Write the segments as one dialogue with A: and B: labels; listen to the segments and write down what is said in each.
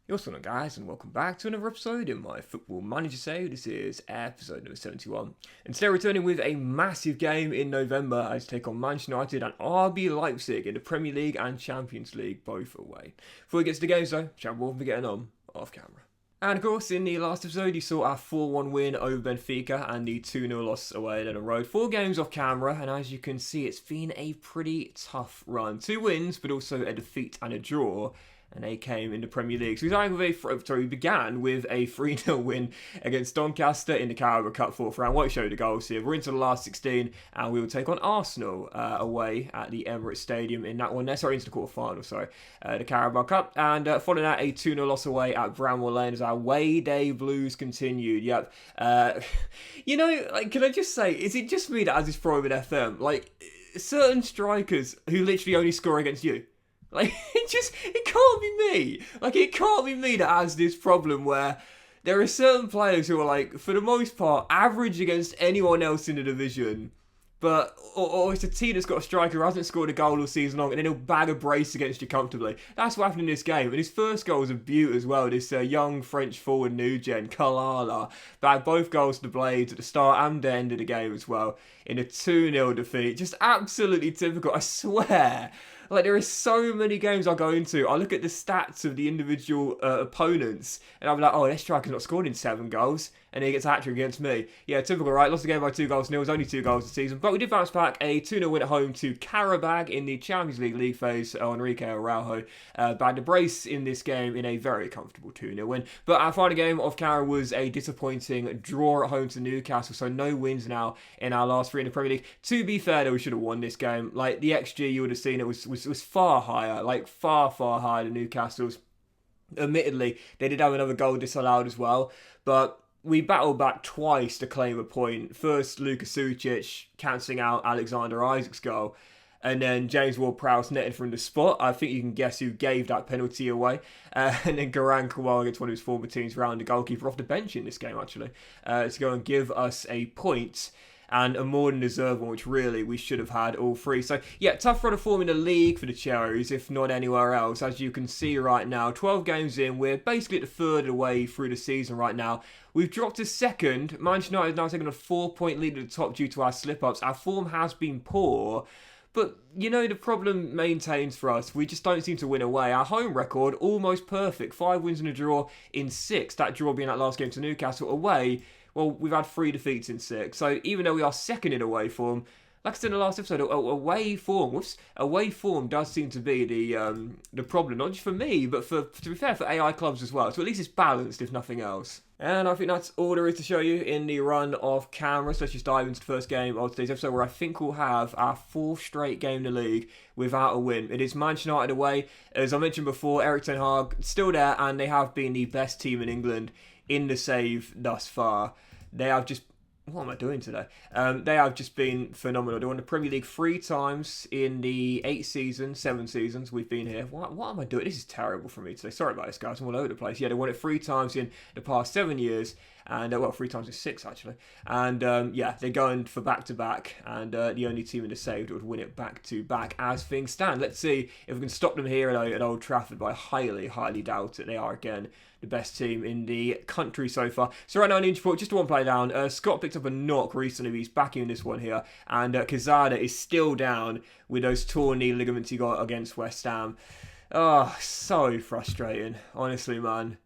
A: What's going on, guys, and welcome back to another episode in my Football Manager save. This is episode number 71. And today returning with a massive game in November as take on Manchester United and RB Leipzig in the Premier League and Champions League, both away. Before we get to the games though, chat more for getting on off camera. And of course, in the last episode, you saw our 4-1 win over Benfica and the 2-0 loss away at Ellen Road. 4 games off camera, and as you can see, it's been a pretty tough run. 2 wins, but also a defeat and a draw. And they came in the Premier League. So we began with a 3-0 win against Doncaster in the Carabao Cup 4th round. Won't show you the goals here. We're into the last 16, and we will take on Arsenal away at the Emirates Stadium in that one. Into the quarter-final, the Carabao Cup. And following that, a 2-0 loss away at Bramwell Lane as our away day blues continued. Yep. Can I just say, is it just me that has this problem in FM? Certain strikers who literally only score against you. It can't be me. It can't be me that has this problem where there are certain players who are, for the most part, average against anyone else in the division. But, or it's a team that's got a striker who hasn't scored a goal all season long, and then he'll bag a brace against you comfortably. That's what happened in this game. And his first goal was a beaut as well. This young French forward new gen, Kalala, bagged both goals to the Blades at the start and the end of the game as well, in a 2-0 defeat. Just absolutely typical, I swear. There are so many games I go into, I look at the stats of the individual opponents, and I'm like, oh, this striker's not scored in 7 goals, and he gets a hat-trick against me. Yeah, typical, right? Lost the game by 2-0. It was only 2 goals this season, but we did bounce back. A 2-0 win at home to Qarabag in the Champions League phase. Enrique Araujo bagged a brace in this game in a very comfortable 2-0 win. But our final game of Cara was a disappointing draw at home to Newcastle, so no wins now in our last 3 in the Premier League. To be fair, though, we should have won this game. The XG, you would have seen it was far higher, far higher than Newcastle's. Admittedly, they did have another goal disallowed as well, but we battled back twice to claim a point. First, Luka Sucic cancelling out Alexander Isak's goal, and then James Ward-Prowse netted from the spot. I think you can guess who gave that penalty away. And then Garang Kawal against one of his former teams, round the goalkeeper off the bench in this game, actually, to go and give us a point. And a more than deserved one, which really we should have had all 3. So, yeah, tough run of form in the league for the Cherries, if not anywhere else. As you can see right now, 12 games in, we're basically at the third of the way through the season right now. We've dropped to second. Manchester United is now taking a 4-point lead at the top due to our slip-ups. Our form has been poor. But, the problem maintains for us. We just don't seem to win away. Our home record, almost perfect. 5 wins and a draw in 6. That draw being that last game to Newcastle. Away, well, we've had 3 defeats in 6. So even though we are second in away form, like I said in the last episode, away form does seem to be the problem, not just for me, but to be fair, for AI clubs as well. So at least it's balanced, if nothing else. And I think that's all there is to show you in the run of camera. So let's just dive into the first game of today's episode, where I think we'll have our 4th straight game in the league without a win. It is Manchester United away. As I mentioned before, Erik ten Hag still there, and they have been the best team in England in the save thus far. They have just... What am I doing today? They have just been phenomenal. They won the Premier League 3 times in the 7 seasons we've been here. What am I doing? This is terrible for me today. Sorry about this, guys. I'm all over the place. Yeah, they won it 3 times in the past 7 years. And, 3 times in 6, actually. And, they're going for back-to-back. And the only team in the save that would win it back-to-back as things stand. Let's see if we can stop them here at Old Trafford, but I highly doubt it. They are, again, the best team in the country so far. So right now in the injury report, just 1 play down. Scott picked up a knock recently, but he's back in this one here. And Quezada is still down with those torn knee ligaments he got against West Ham. Oh, so frustrating. Honestly, man.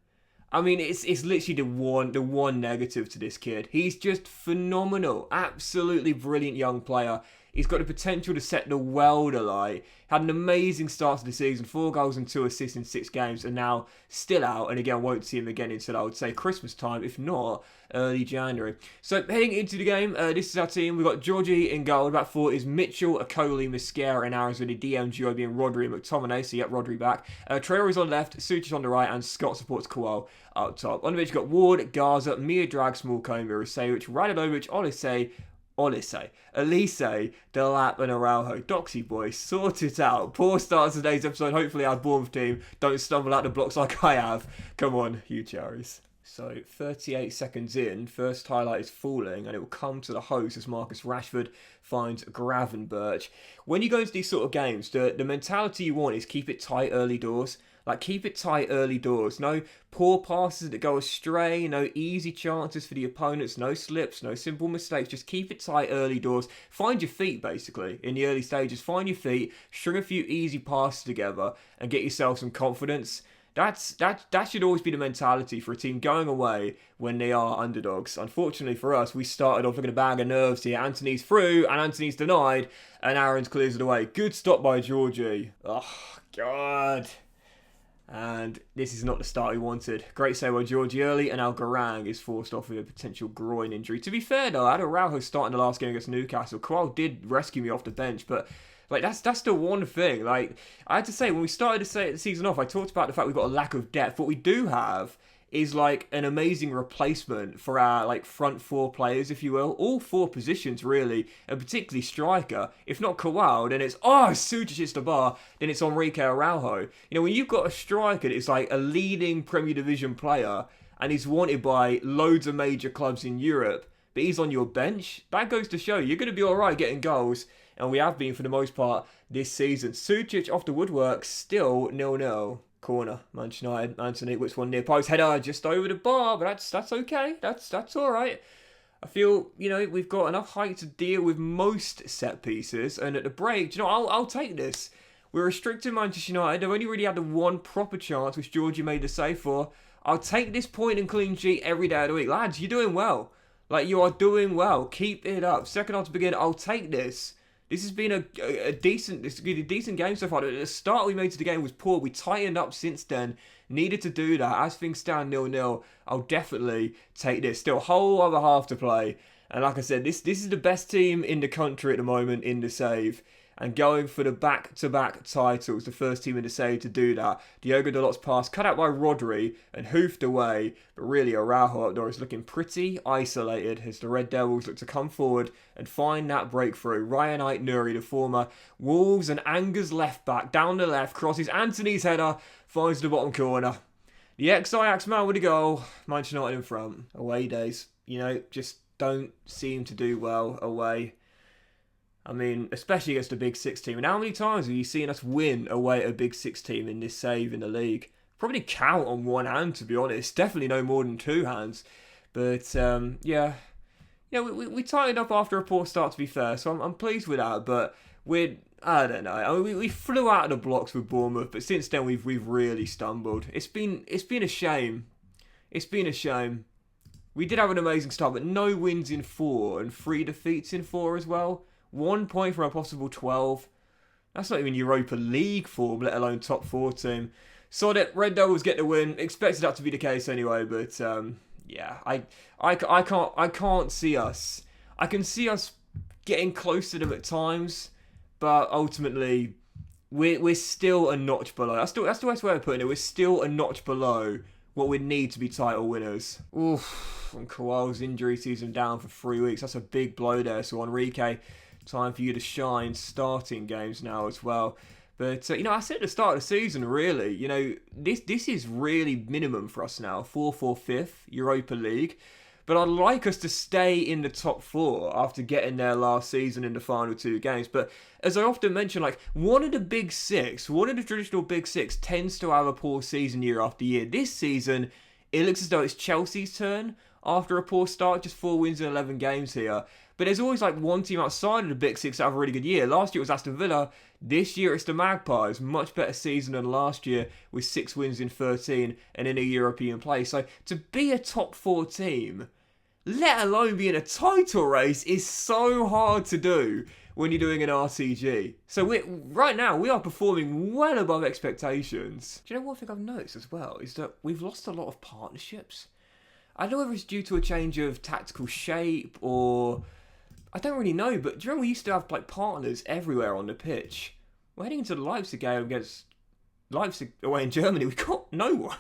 A: I mean, it's literally the one negative to this kid. He's just phenomenal. Absolutely brilliant young player. He's got the potential to set the world alight. Had an amazing start to the season. 4 goals and 2 assists in 6 games. And now still out. And again, won't see him again until, I would say, Christmas time. If not, early January. So heading into the game, this is our team. We've got Georgie in goal. Back 4 is Mitchell, Okoli, Mosquera, and ours with the DM duo being Rodri and McTominay. So yep, Rodri back. Traore is on the left, Sucic on the right, and Scott supports Kowal up top. On the bench, you've got Ward, Garza, Mia Drag, Smallcombe, Mirosevic, Radovic, Elise, Delap, and Araujo. Doxy boy, sort it out. Poor start to today's episode. Hopefully our Bournemouth team don't stumble out the blocks like I have. Come on, you Cherries. So 38 seconds in, first highlight is falling, and it will come to the host as Marcus Rashford finds Gravenberch. When you go into these sort of games, the mentality you want is keep it tight early doors. Like, keep it tight early doors. No poor passes that go astray, no easy chances for the opponents, no slips, no simple mistakes. Just keep it tight early doors. Find your feet, basically, in the early stages. Find your feet, string a few easy passes together, and get yourself some confidence. That should always be the mentality for a team going away when they are underdogs. Unfortunately for us, we started off looking a bag of nerves here. Anthony's through, and Anthony's denied, and Aarons clears it away. Good stop by Georgie. Oh, God. And this is not the start we wanted. Great save by Georgie early, and now Garang is forced off with a potential groin injury. To be fair, though, I had Araujo starting the last game against Newcastle. Kowal did rescue me off the bench, but like that's the one thing. Like, I had to say, when we started to say the season off, I talked about the fact we've got a lack of depth. What we do have is like an amazing replacement for our like front four players, if you will. All four positions really, and particularly striker. If not Kowal, then it's Sujic is the bar, then it's Enrique Araujo. You know, when you've got a striker that's like a leading Premier Division player and he's wanted by loads of major clubs in Europe, but he's on your bench, that goes to show you're going to be alright getting goals. And we have been for the most part this season. Sujic off the woodwork, still 0-0. Corner, Manchester United. Anthony whips one near post. Header just over the bar, but that's okay. That's all right. I feel, you know, we've got enough height to deal with most set pieces. And at the break, you know, I'll take this. We're restricted Manchester United. They've only really had the one proper chance, which Georgie made the save for. I'll take this point and clean sheet every day of the week. Lads, you're doing well. Like, you are doing well. Keep it up. Second half to begin, I'll take this. This has been a decent game so far. The start we made to the game was poor. We tightened up since then. Needed to do that. As things stand 0-0, I'll definitely take this. Still a whole other half to play. And like I said, this is the best team in the country at the moment in the save. And going for the back-to-back titles, the first team in the save to do that. Diogo Dalot's pass cut out by Rodri and hoofed away. But really, Araujo up there is looking pretty isolated as the Red Devils look to come forward and find that breakthrough. Ryan Ait-Nouri, the former Wolves and Angers left back, down the left, crosses Anthony's header, finds the bottom corner. The ex-Ajax man with a goal. Manchester United in front. Away days, you know, just don't seem to do well away. I mean, especially against a Big Six team. And how many times have you seen us win away at a Big Six team in this save in the league? Probably count on one hand, to be honest. Definitely no more than two hands. But, yeah. Yeah, we tightened up after a poor start, to be fair. So I'm pleased with that. But I don't know. I mean, we flew out of the blocks with Bournemouth. But since then, we've really stumbled. It's been a shame. It's been a shame. We did have an amazing start, but no wins in 4 and 3 defeats in 4 as well. 1 point from a possible 12. That's not even Europa League form, let alone top 4 team. Sod it, Red Devils get the win. Expected that to be the case anyway, but yeah, I can't see us. I can see us getting close to them at times, but ultimately we're still a notch below. That's the best way of putting it. We're still a notch below what we'd need to be title winners. Oof, and Kowal's injury sees him down for 3 weeks. That's a big blow there. So Enrique, time for you to shine, starting games now as well. But, you know, I said at the start of the season, really, you know, this is really minimum for us now. 4-4-5 Europa League. But I'd like us to stay in the top 4 after getting there last season in the final 2 games. But as I often mention, like, one of the Big Six, one of the traditional Big Six tends to have a poor season year after year. This season, it looks as though it's Chelsea's turn after a poor start. Just 4 wins in 11 games here. But there's always like one team outside of the Big Six that have a really good year. Last year it was Aston Villa. This year it's the Magpies. Much better season than last year with 6 wins in 13 and in a European place. So to be a top 4 team, let alone be in a title race, is so hard to do when you're doing an RTG. So right now we are performing well above expectations. Do you know one thing I've noticed as well is that we've lost a lot of partnerships. I don't know whether it's due to a change of tactical shape or I don't really know, but do you remember we used to have like partners everywhere on the pitch? We're heading into the Leipzig game against Leipzig away in Germany. We've got no one,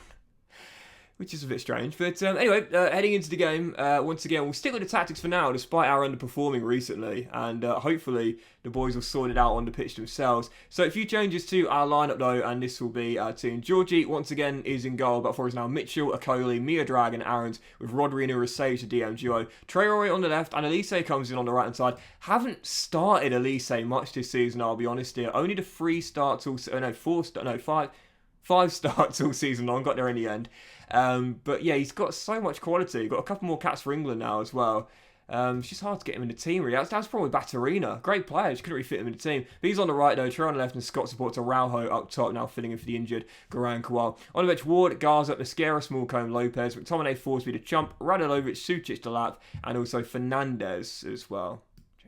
A: which is a bit strange. But anyway, heading into the game, once again, we'll stick with the tactics for now, despite our underperforming recently. And hopefully the boys will sort it out on the pitch themselves. So a few changes to our lineup, though, and this will be our team. Georgie, once again, is in goal. But for us now, Mitchell, Okoli, Mia-Drag, and Aarons, with Rodri and Urasage, the DM duo. Traore on the left, and Elise comes in on the right-hand side. Haven't started Elise much this season, I'll be honest here. Only the 3 starts, 5... 5 starts all season long, got there in the end. But yeah, he's got so much quality. Got a couple more caps for England now as well. It's just hard to get him in the team, really. That's probably Baturina. Great player, just couldn't really fit him in the team. But he's on the right, though. Trey on the left, and Scott supports Araujo up top, now filling in for the injured Garang Kowal. On the bench, Ward, Garza, Mosquera, Smallcombe, Lopez, McTominay, Forsby to Chump, Radulovic, Sucic to Lap, and also Fernandez as well.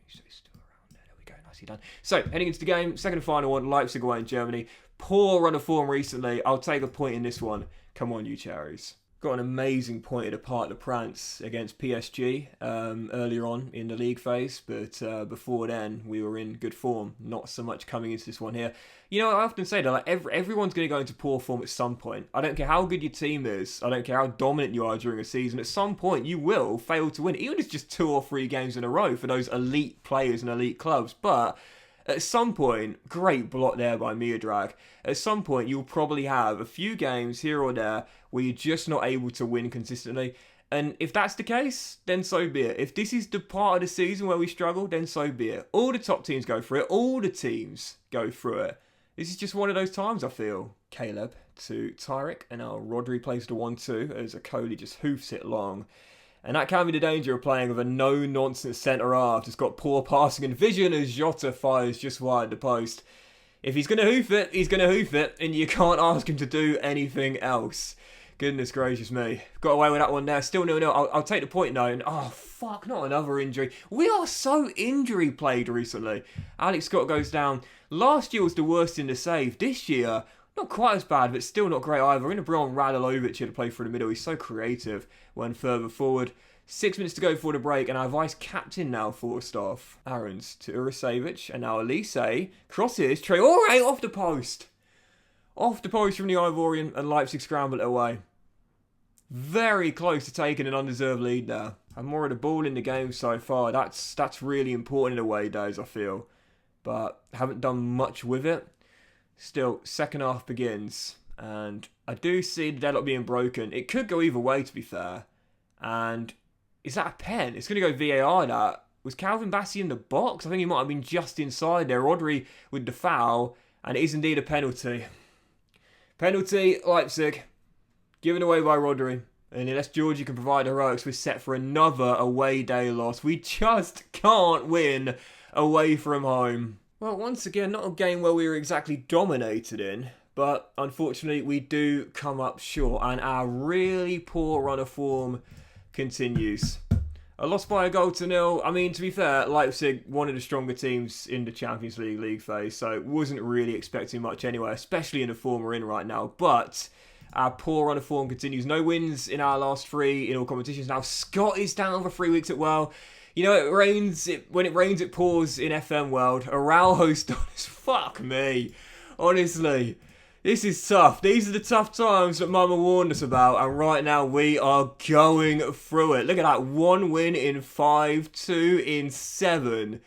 A: Still around there. There we go. Nicely done. So, heading into the game, second and final one, Leipzig away in Germany. Poor run of form recently. I'll take a point in this one. Come on, you cherries. Got an amazing point at the Parc des Princes against PSG earlier on in the league phase, but before then we were in good form. Not so much coming into this one here. You know, I often say that like everyone's going to go into poor form at some point. I don't care how good your team is. I don't care how dominant you are during a season. At some point, you will fail to win, even if it's just 2 or 3 games in a row for those elite players and elite clubs. But at some point, great block there by Miodrag. At some point, you'll probably have a few games here or there where you're just not able to win consistently. And if that's the case, then so be it. If this is the part of the season where we struggle, then so be it. All the top teams go through it. All the teams go through it. This is just one of those times, I feel. Caleb to Tyrick, and now Rodri plays the 1-2 as Akoli just hoofs it long. And that can be the danger of playing with a no-nonsense centre-half. Just got poor passing and vision as Jota fires just wide the post. If he's going to hoof it, he's going to hoof it, and you can't ask him to do anything else. Goodness gracious me. Got away with that one there. Still 0-0. I'll take the point now. And, oh, fuck, not another injury. We are so injury-plagued recently. Alex Scott goes down. Last year was the worst in the save. This year, not quite as bad, but still not great either. We're going to bring on Radulovic here to play through the middle. He's so creative when further forward. 6 minutes to go for the break, and our vice-captain now forced off. Aarons to Urasevic, and now Elise. Crosses. Traore off the post. Off the post from the Ivorian, and Leipzig scramble it away. Very close to taking an undeserved lead there. And more of the ball in the game so far. That's really important in away days, I feel. But haven't done much with it. Still, second half begins. And I do see the deadlock being broken. It could go either way, to be fair. And is that a pen? It's going to go VAR, that. Was Calvin Bassey in the box? I think he might have been just inside there. Rodri with the foul. And it is indeed a penalty. Penalty, Leipzig. Given away by Rodri. And unless Georgie can provide heroics, we're set for another away day loss. We just can't win away from home. Well, once again, not a game where we were exactly dominated in. But unfortunately, we do come up short. And our really poor run of form continues. A loss by a goal to nil. I mean, to be fair, Leipzig, one of the stronger teams in the Champions League phase. So wasn't really expecting much anyway, especially in the form we're in right now. But our poor run of form continues. No wins in our last 3 in all competitions. Now, Scott is down for 3 weeks at well. You know, when it rains, it pours in FM world. Araujo's done as fuck me. Honestly, this is tough. These are the tough times that Mama warned us about. And right now, we are going through it. Look at that. 1 win in 5, 2 in 7.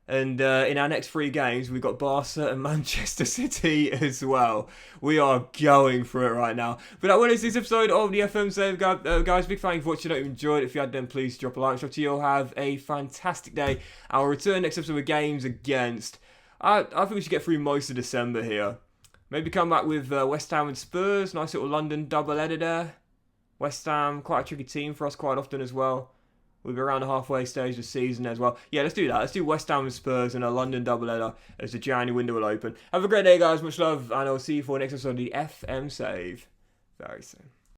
A: And in our next 3 games, we've got Barca and Manchester City as well. We are going through it right now. But that was this episode of the FM Save, guys. Big thank you for watching. I hope you enjoyed it. If you had, then please drop a like. Drop to you all. Have a fantastic day. I'll return next episode with games against. I think we should get through most of December here. Maybe come back with West Ham and Spurs. Nice little London double-header there. West Ham, quite a tricky team for us quite often as well. We'll be around the halfway stage of the season as well. Yeah, let's do that. Let's do West Ham and Spurs and a London double-header as the January window will open. Have a great day, guys. Much love, and I'll see you for the next episode of the FM Save very soon.